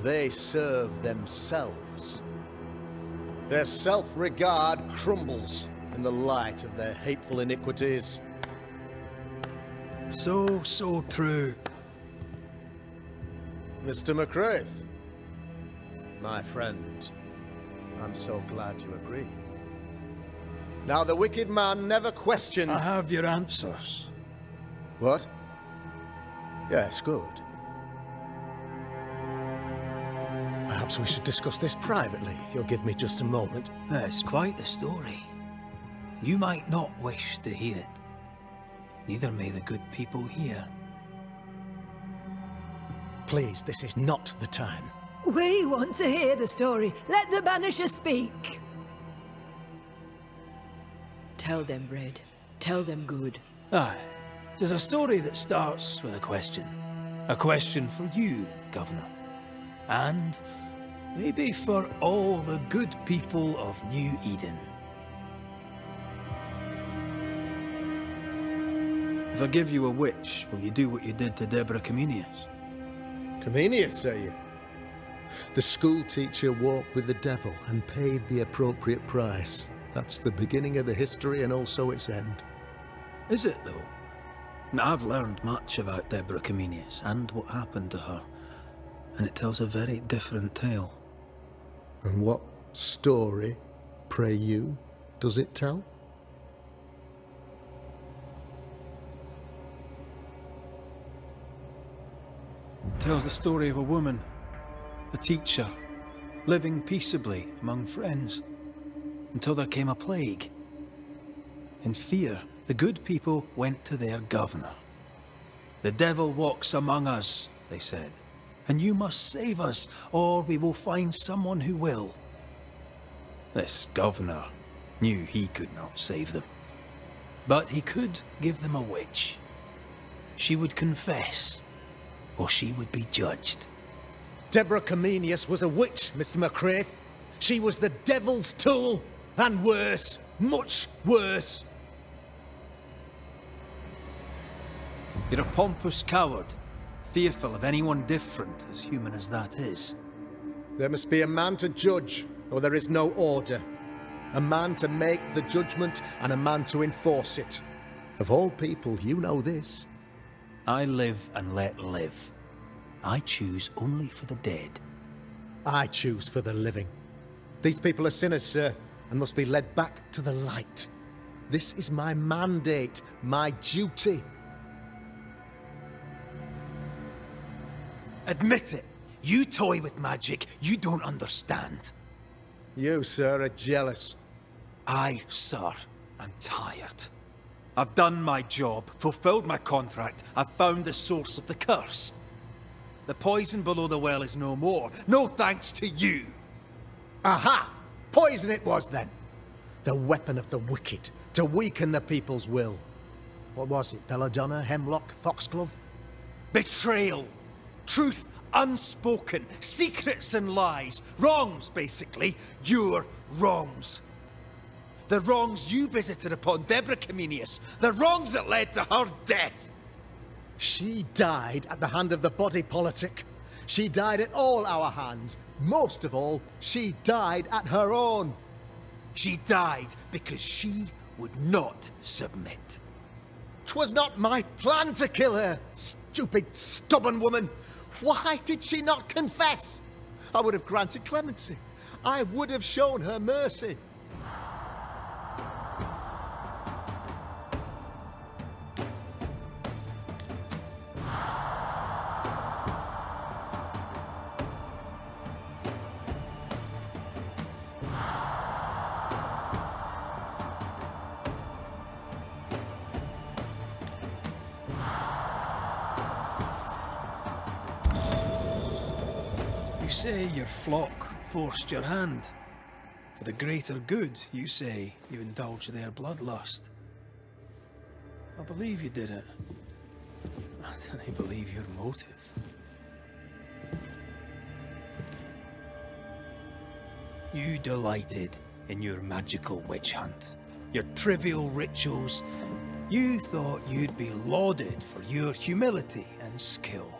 they serve themselves. Their self-regard crumbles in the light of their hateful iniquities. So true. Mr. McCraith, my friend, I'm so glad you agree. Now the wicked man never questions... I have your answers. What? Yes, good. Perhaps we should discuss this privately, if you'll give me just a moment. It's quite the story. You might not wish to hear it. Neither may the good people hear. Please, this is not the time. We want to hear the story. Let the Banishers speak. Tell them, Red. Tell them good. Aye. There's a story that starts with a question. A question for you, Governor. And maybe for all the good people of New Eden. If I give you a witch, will you do what you did to Deborah Comenius? Comenius, say you? The school teacher walked with the devil and paid the appropriate price. That's the beginning of the history and also its end. Is it, though? I've learned much about Deborah Comenius and what happened to her, and it tells a very different tale. And what story, pray you, does it tell? It tells the story of a woman, a teacher, living peaceably among friends, until there came a plague. In fear, the good people went to their governor. "The devil walks among us," they said, "and you must save us, or we will find someone who will." This governor knew he could not save them, but he could give them a witch. She would confess, or she would be judged. Deborah Comenius was a witch, Mr. McCraith. She was the devil's tool, and worse, much worse. You're a pompous coward, fearful of anyone different, as human as that is. There must be a man to judge, or there is no order. A man to make the judgment, and a man to enforce it. Of all people, you know this. I live and let live. I choose only for the dead. I choose for the living. These people are sinners, sir, and must be led back to the light. This is my mandate, my duty. Admit it. You toy with magic you don't understand. You, sir, are jealous. I, sir, am tired. I've done my job, fulfilled my contract, I've found the source of the curse. The poison below the well is no more, no thanks to you. Aha! Poison it was, then. The weapon of the wicked, to weaken the people's will. What was it, belladonna, hemlock, foxglove? Betrayal. Truth unspoken. Secrets and lies. Wrongs, basically. Your wrongs. The wrongs you visited upon Deborah Comenius. The wrongs that led to her death. She died at the hand of the body politic. She died at all our hands. Most of all, she died at her own. She died because she would not submit. 'Twas not my plan to kill her, stupid, stubborn woman. Why did she not confess? I would have granted clemency. I would have shown her mercy. You say your flock forced your hand. For the greater good, you say you indulged their bloodlust. I believe you did it. I don't believe your motive. You delighted in your magical witch hunt, your trivial rituals. You thought you'd be lauded for your humility and skill.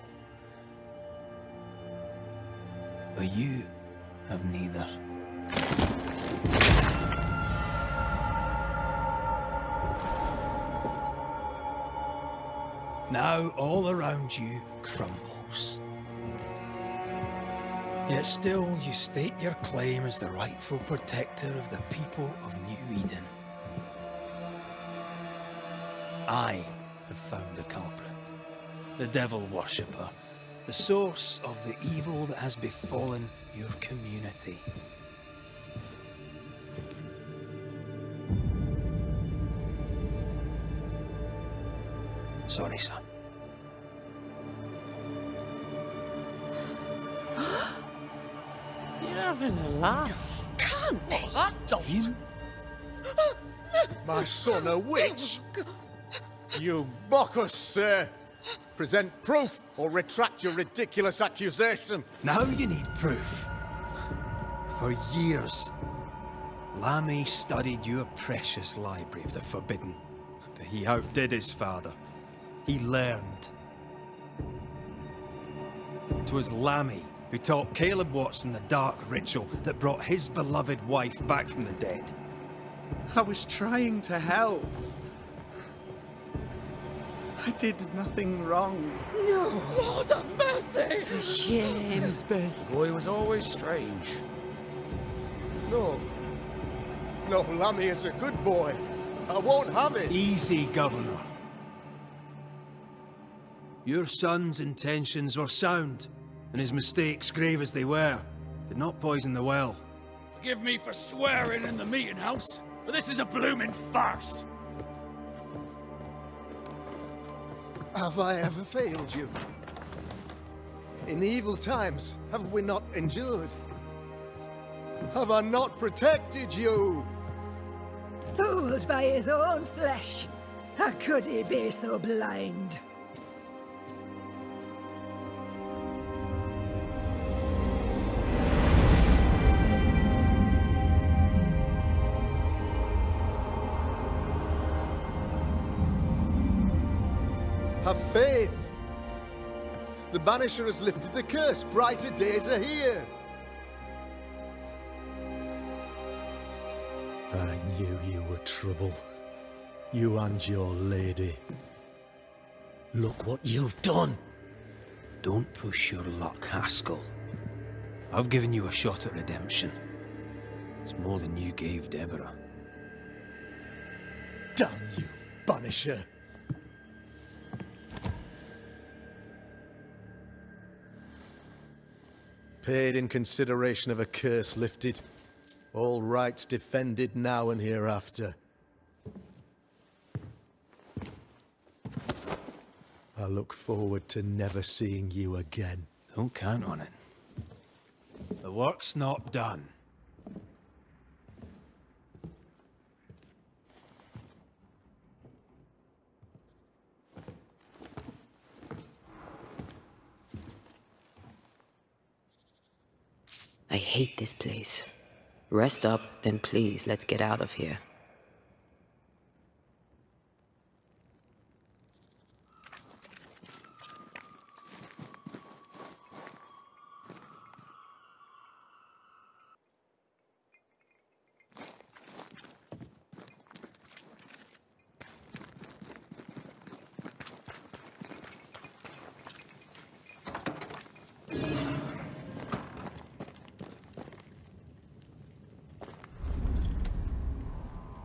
But you have neither. Now all around you crumbles. Yet still you state your claim as the rightful protector of the people of New Eden. I have found the culprit, the devil worshipper, the source of the evil that has befallen your community. Sorry, son. You're having a laugh. Can't be. That don't. My son a witch? You mock us, sir. Present proof or retract your ridiculous accusation. Now you need proof. For years, Lammy studied your precious library of the forbidden. But he outdid his father. He learned. 'Twas Lammy who taught Caleb Watson the dark ritual that brought his beloved wife back from the dead. I was trying to help. I did nothing wrong. No! Lord have mercy! For shame. The boy was always strange. No. No, Lammy is a good boy. I won't have it. Easy, Governor. Your son's intentions were sound, and his mistakes, grave as they were, did not poison the well. Forgive me for swearing in the meeting house, but this is a blooming farce. Have I ever failed you? In evil times, have we not endured? Have I not protected you? Fooled by his own flesh. How could he be so blind? Have faith! The Banisher has lifted the curse. Brighter days are here. I knew you were trouble. You and your lady. Look what you've done! Don't push your luck, Haskell. I've given you a shot at redemption. It's more than you gave Deborah. Damn you, Banisher! Paid in consideration of a curse lifted. All rights defended now and hereafter. I look forward to never seeing you again. Don't count on it. The work's not done. I hate this place. Rest up, then please, let's get out of here.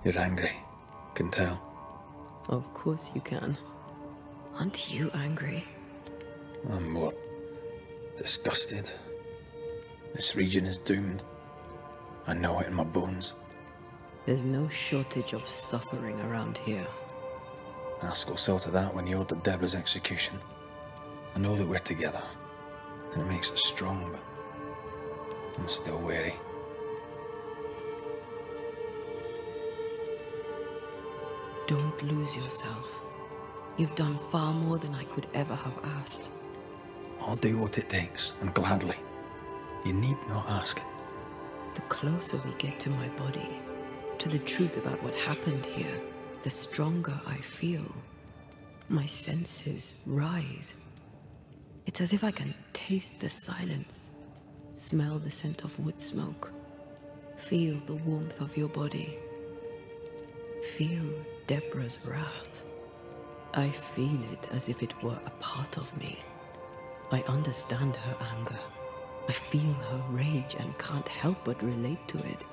You're angry. Can tell. Of course you can. Aren't you angry? I'm what? Disgusted. This region is doomed. I know it in my bones. There's no shortage of suffering around here. Haskell saw to that when he ordered Deborah's execution. I know that we're together, and it makes us strong, but I'm still wary. Don't lose yourself. You've done far more than I could ever have asked. I'll do what it takes, and gladly. You need not ask it. The closer we get to my body, to the truth about what happened here, the stronger I feel. My senses rise. It's as if I can taste the silence, smell the scent of wood smoke, feel the warmth of your body, feel Deborah's wrath. I feel it as if it were a part of me. I understand her anger. I feel her rage and can't help but relate to it.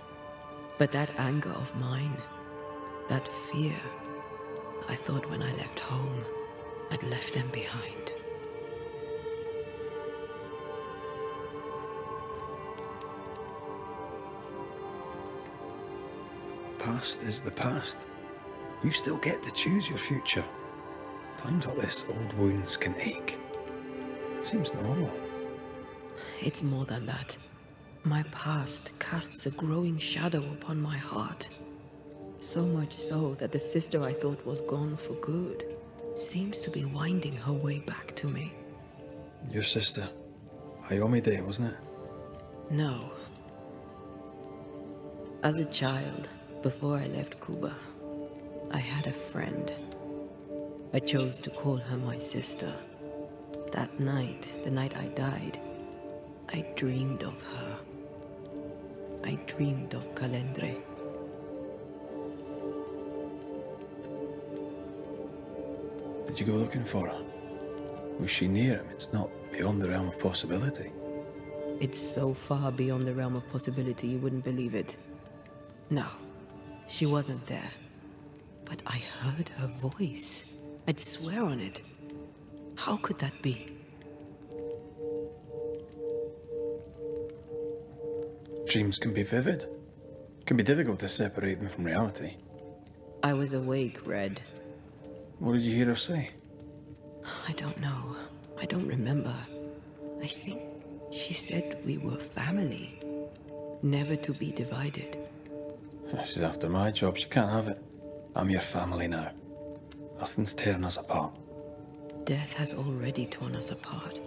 But that anger of mine, that fear, I thought when I left home, I'd left them behind. Past is the past. You still get to choose your future. Times like this, old wounds can ache. Seems normal. It's more than that. My past casts a growing shadow upon my heart. So much so that the sister I thought was gone for good seems to be winding her way back to me. Your sister. Ayomide, wasn't it? No. As a child, before I left Cuba, I had a friend. I chose to call her my sister. That night, the night I died, I dreamed of her. I dreamed of Calendre. Did you go looking for her? Was she near him? It's not beyond the realm of possibility. It's so far beyond the realm of possibility you wouldn't believe it. No, she wasn't there. But I heard her voice. I'd swear on it. How could that be? Dreams can be vivid. It can be difficult to separate them from reality. I was awake, Red. What did you hear her say? I don't know. I don't remember. I think she said we were family. Never to be divided. She's after my job. She can't have it. I'm your family now. Nothing's tearing us apart. Death has already torn us apart.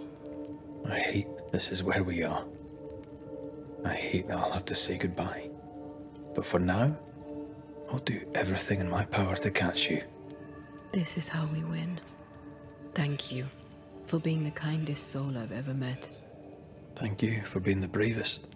I hate this is where we are. I hate that I'll have to say goodbye. But for now, I'll do everything in my power to catch you. This is how we win. Thank you for being the kindest soul I've ever met. Thank you for being the bravest.